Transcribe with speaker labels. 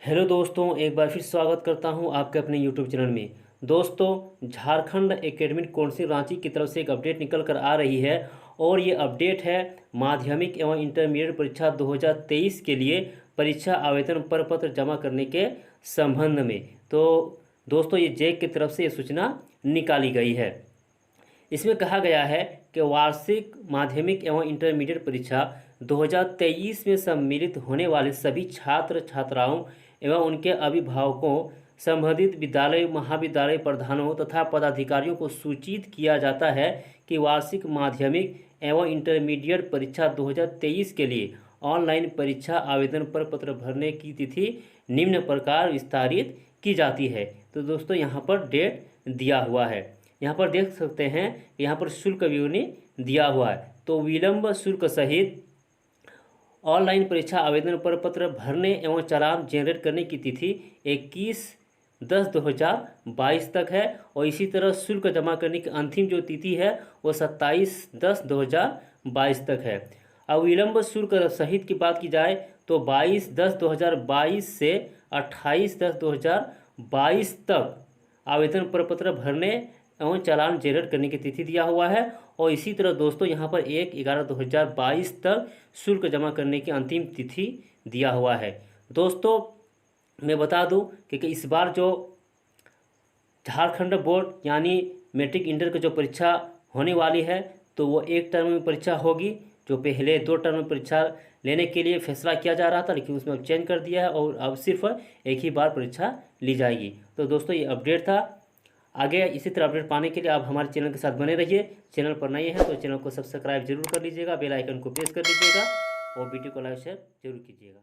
Speaker 1: Hello दोस्तों, एक बार फिर स्वागत करता हूं आपके अपने यूट्यूब चैनल में। दोस्तों, झारखंड एकेडमिक काउंसिल रांची की तरफ से एक अपडेट निकल कर आ रही है और ये अपडेट है माध्यमिक एवं इंटरमीडिएट परीक्षा 2023 के लिए परीक्षा आवेदन प्रपत्र जमा करने के संबंध में। तो दोस्तों, ये जैक की तरफ से ये सूचना निकाली गई है। इसमें कहा गया है कि वार्षिक माध्यमिक एवं इंटरमीडिएट परीक्षा 2023 में सम्मिलित होने वाले सभी छात्र छात्राओं एवं उनके अभिभावकों, संबंधित विद्यालय महाविद्यालय प्रधानों तथा पदाधिकारियों को सूचित किया जाता है कि वार्षिक माध्यमिक एवं इंटरमीडिएट परीक्षा 2023 के लिए ऑनलाइन परीक्षा आवेदन प्रपत्र भरने की तिथि निम्न प्रकार विस्तारित की जाती है। तो दोस्तों, यहाँ पर डेट दिया हुआ है। यहाँ पर देख सकते हैं, यहाँ पर शुल्क भी दिया हुआ है। तो विलंब शुल्क सहित ऑनलाइन परीक्षा आवेदन प्रपत्र भरने एवं चालान जनरेट करने की तिथि 21/10/2022 तक है और इसी तरह शुल्क जमा करने की अंतिम जो तिथि है वो 27/10/2022 तक है। अब विलंब शुल्क सहित की बात की जाए तो 22/10/2022 से 28/10/2022 तक आवेदन प्रपत्र भरने एवं चालान जनरेट करने की तिथि दिया हुआ है और इसी तरह दोस्तों यहाँ पर 1/11/2022 तक शुल्क जमा करने की अंतिम तिथि दिया हुआ है। दोस्तों, मैं बता दूं कि इस बार जो झारखंड बोर्ड यानी मैट्रिक इंटर की जो परीक्षा होने वाली है तो वो एक टर्म में परीक्षा होगी। जो पहले 2 टर्म में परीक्षा लेने के लिए फैसला किया जा रहा था, लेकिन उसमें अब चेंज कर दिया है और अब सिर्फ एक ही बार परीक्षा ली जाएगी। तो दोस्तों, ये अपडेट था। आगे इसी तरह अपडेट पाने के लिए आप हमारे चैनल के साथ बने रहिए। चैनल पर नए हैं तो चैनल को सब्सक्राइब जरूर कर लीजिएगा, बेल आइकन को प्रेस कर लीजिएगा और वीडियो को लाइक शेयर जरूर कीजिएगा।